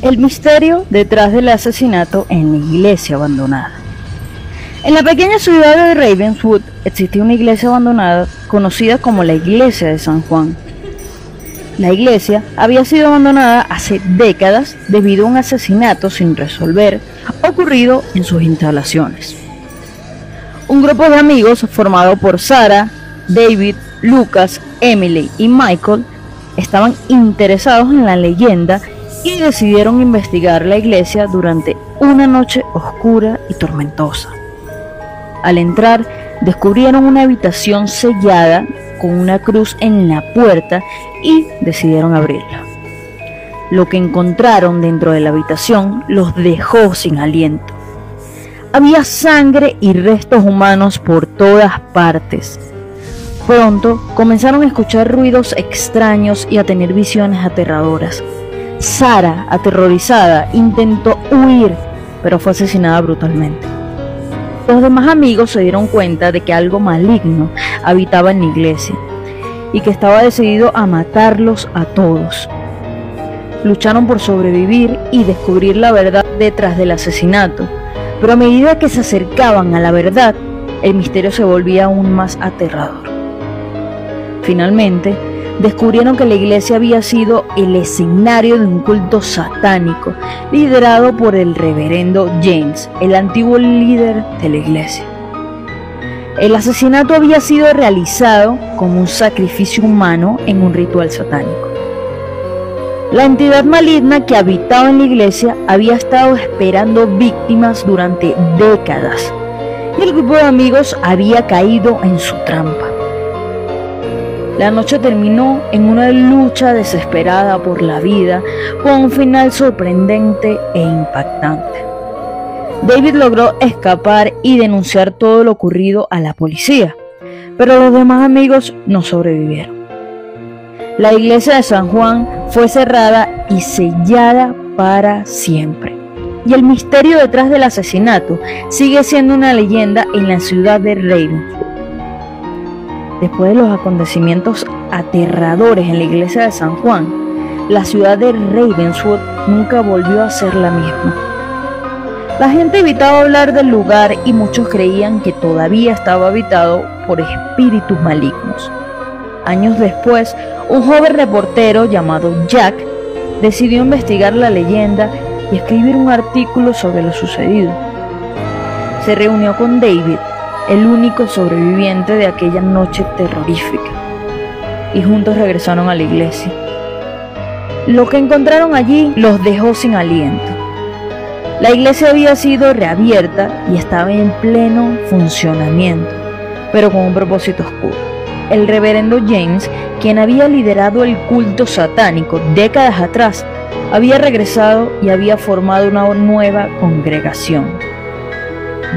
El misterio detrás del asesinato en la iglesia abandonada. En la pequeña ciudad de Ravenswood existía una iglesia abandonada conocida como la iglesia de San Juan. La iglesia había sido abandonada hace décadas debido a un asesinato sin resolver ocurrido en sus instalaciones. Un grupo de amigos formado por Sarah, David, Lucas, Emily y Michael estaban interesados en la leyenda y decidieron investigar la iglesia durante una noche oscura y tormentosa. Al entrar, descubrieron una habitación sellada con una cruz en la puerta y decidieron abrirla. Lo que encontraron dentro de la habitación los dejó sin aliento. Había sangre y restos humanos por todas partes. Pronto comenzaron a escuchar ruidos extraños y a tener visiones aterradoras. Sarah, aterrorizada, intentó huir, pero fue asesinada brutalmente. Los demás amigos se dieron cuenta de que algo maligno habitaba en la iglesia y que estaba decidido a matarlos a todos. Lucharon por sobrevivir y descubrir la verdad detrás del asesinato, pero a medida que se acercaban a la verdad, el misterio se volvía aún más aterrador. Finalmente, descubrieron que la iglesia había sido el escenario de un culto satánico liderado por el reverendo James, el antiguo líder de la iglesia. El asesinato había sido realizado como un sacrificio humano en un ritual satánico. La entidad maligna que habitaba en la iglesia había estado esperando víctimas durante décadas y el grupo de amigos había caído en su trampa. La noche terminó en una lucha desesperada por la vida, con un final sorprendente e impactante. David logró escapar y denunciar todo lo ocurrido a la policía, pero los demás amigos no sobrevivieron. La iglesia de San Juan fue cerrada y sellada para siempre. Y el misterio detrás del asesinato sigue siendo una leyenda en la ciudad de Ravenswood. Después de los acontecimientos aterradores en la iglesia de San Juan, la ciudad de Ravenswood nunca volvió a ser la misma. La gente evitaba hablar del lugar y muchos creían que todavía estaba habitado por espíritus malignos. Años después, un joven reportero llamado Jack decidió investigar la leyenda y escribir un artículo sobre lo sucedido. Se reunió con David, el único sobreviviente de aquella noche terrorífica, y juntos regresaron a la iglesia. Lo que encontraron allí los dejó sin aliento. La iglesia había sido reabierta y estaba en pleno funcionamiento, pero con un propósito oscuro. El reverendo James, quien había liderado el culto satánico décadas atrás, había regresado y había formado una nueva congregación.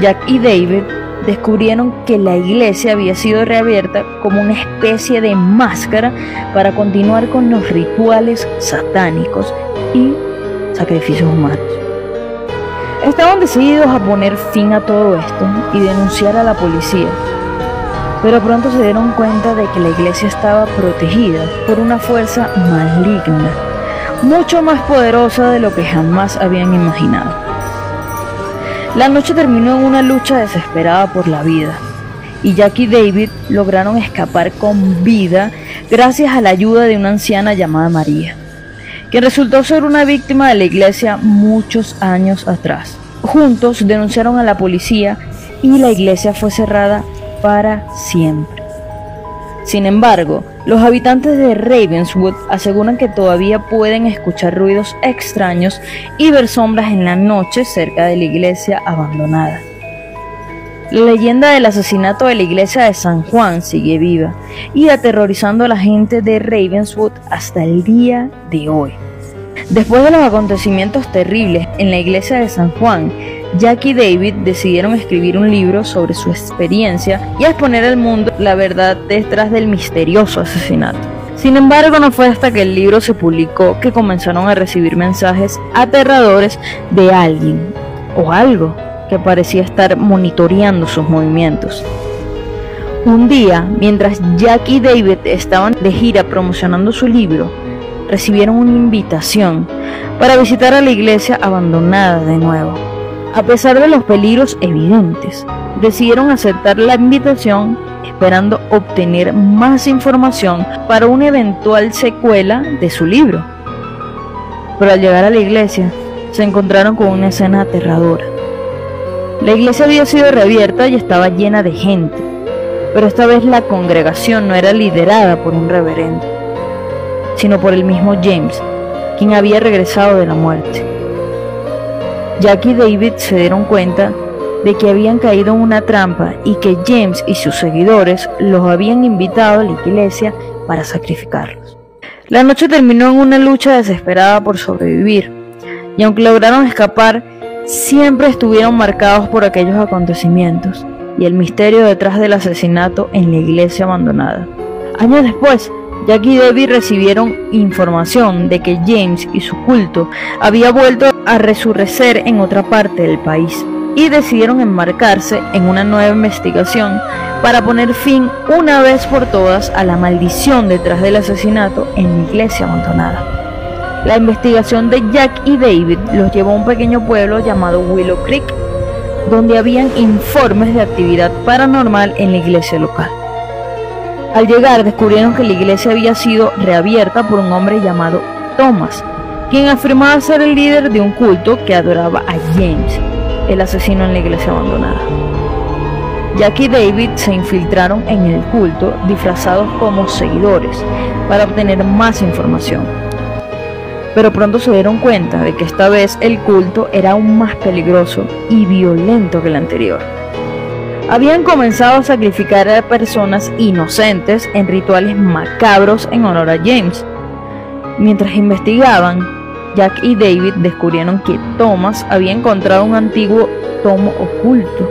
Jack y David descubrieron que la iglesia había sido reabierta como una especie de máscara para continuar con los rituales satánicos y sacrificios humanos. Estaban decididos a poner fin a todo esto y denunciar a la policía, pero pronto se dieron cuenta de que la iglesia estaba protegida por una fuerza maligna, mucho más poderosa de lo que jamás habían imaginado. La noche terminó en una lucha desesperada por la vida, y Jack y David lograron escapar con vida gracias a la ayuda de una anciana llamada María, quien resultó ser una víctima de la iglesia muchos años atrás. Juntos denunciaron a la policía y la iglesia fue cerrada para siempre. Sin embargo, los habitantes de Ravenswood aseguran que todavía pueden escuchar ruidos extraños y ver sombras en la noche cerca de la iglesia abandonada. La leyenda del asesinato de la iglesia de San Juan sigue viva y aterrorizando a la gente de Ravenswood hasta el día de hoy. Después de los acontecimientos terribles en la iglesia de San Juan, Jack y David decidieron escribir un libro sobre su experiencia y exponer al mundo la verdad detrás del misterioso asesinato. Sin embargo, no fue hasta que el libro se publicó que comenzaron a recibir mensajes aterradores de alguien o algo que parecía estar monitoreando sus movimientos. Un día, mientras Jack y David estaban de gira promocionando su libro, recibieron una invitación para visitar a la iglesia abandonada de nuevo. A pesar de los peligros evidentes, decidieron aceptar la invitación esperando obtener más información para una eventual secuela de su libro. Pero al llegar a la iglesia, se encontraron con una escena aterradora. La iglesia había sido reabierta y estaba llena de gente, pero esta vez la congregación no era liderada por un reverendo, sino por el mismo James, quien había regresado de la muerte. Jack y David se dieron cuenta de que habían caído en una trampa y que James y sus seguidores los habían invitado a la iglesia para sacrificarlos. La noche terminó en una lucha desesperada por sobrevivir, y aunque lograron escapar, siempre estuvieron marcados por aquellos acontecimientos y el misterio detrás del asesinato en la iglesia abandonada. Años después, Jack y David recibieron información de que James y su culto había vuelto a resurrecer en otra parte del país y decidieron embarcarse en una nueva investigación para poner fin una vez por todas a la maldición detrás del asesinato en la iglesia abandonada. La investigación de Jack y David los llevó a un pequeño pueblo llamado Willow Creek, donde habían informes de actividad paranormal en la iglesia local. Al llegar descubrieron que la iglesia había sido reabierta por un hombre llamado Thomas, quien afirmaba ser el líder de un culto que adoraba a James, el asesino en la iglesia abandonada. Jack y David se infiltraron en el culto disfrazados como seguidores para obtener más información. Pero pronto se dieron cuenta de que esta vez el culto era aún más peligroso y violento que el anterior. Habían comenzado a sacrificar a personas inocentes en rituales macabros en honor a James. Mientras investigaban, Jack y David descubrieron que Thomas había encontrado un antiguo tomo oculto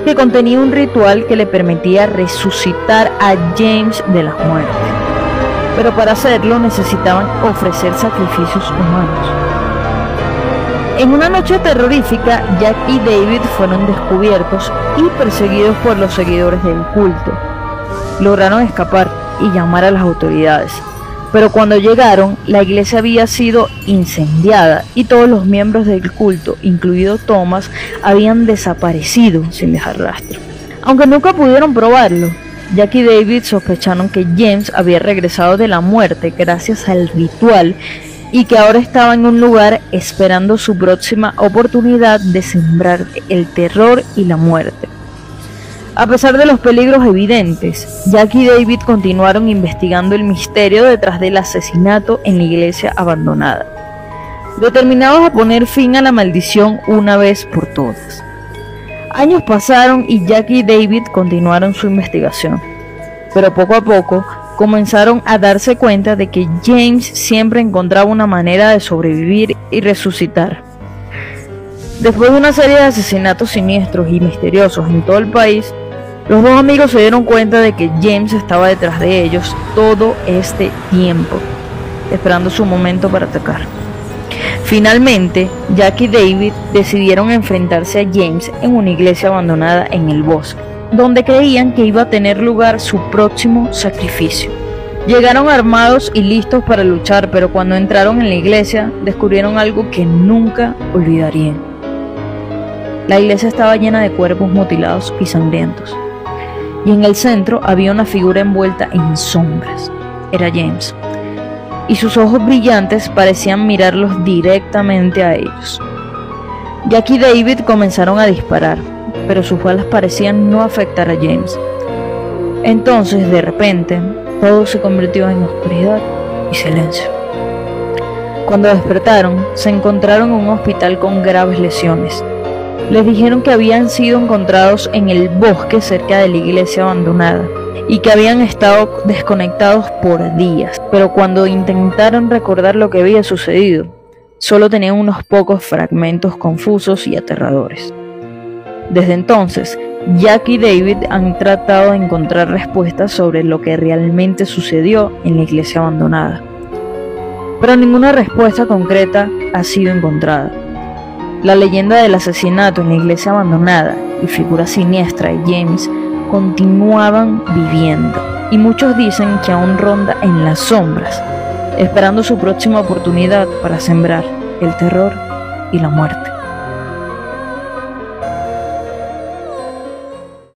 que contenía un ritual que le permitía resucitar a James de la muerte. Pero para hacerlo necesitaban ofrecer sacrificios humanos. En una noche terrorífica, Jack y David fueron descubiertos y perseguidos por los seguidores del culto. Lograron escapar y llamar a las autoridades, pero cuando llegaron, la iglesia había sido incendiada y todos los miembros del culto, incluido Thomas, habían desaparecido sin dejar rastro. Aunque nunca pudieron probarlo, Jack y David sospecharon que James había regresado de la muerte gracias al ritual y que ahora estaba en un lugar esperando su próxima oportunidad de sembrar el terror y la muerte. A pesar de los peligros evidentes, Jack y David continuaron investigando el misterio detrás del asesinato en la iglesia abandonada, determinados a poner fin a la maldición una vez por todas. Años pasaron y Jack y David continuaron su investigación, pero poco a poco comenzaron a darse cuenta de que James siempre encontraba una manera de sobrevivir y resucitar. Después de una serie de asesinatos siniestros y misteriosos en todo el país, los dos amigos se dieron cuenta de que James estaba detrás de ellos todo este tiempo, esperando su momento para atacar. Finalmente, Jack y David decidieron enfrentarse a James en una iglesia abandonada en el bosque, donde creían que iba a tener lugar su próximo sacrificio. Llegaron armados y listos para luchar, pero cuando entraron en la iglesia descubrieron algo que nunca olvidarían. La iglesia estaba llena de cuerpos mutilados y sangrientos, y en el centro había una figura envuelta en sombras. Era James, y sus ojos brillantes parecían mirarlos directamente a ellos. Jack y David comenzaron a disparar, pero sus balas parecían no afectar a James. Entonces, de repente, todo se convirtió en oscuridad y silencio. Cuando despertaron, se encontraron en un hospital con graves lesiones. Les dijeron que habían sido encontrados en el bosque cerca de la iglesia abandonada y que habían estado desconectados por días, pero cuando intentaron recordar lo que había sucedido, solo tenían unos pocos fragmentos confusos y aterradores. Desde entonces, Jack y David han tratado de encontrar respuestas sobre lo que realmente sucedió en la iglesia abandonada, pero ninguna respuesta concreta ha sido encontrada. La leyenda del asesinato en la iglesia abandonada y figura siniestra de James continuaban viviendo, y muchos dicen que aún ronda en las sombras, esperando su próxima oportunidad para sembrar el terror y la muerte.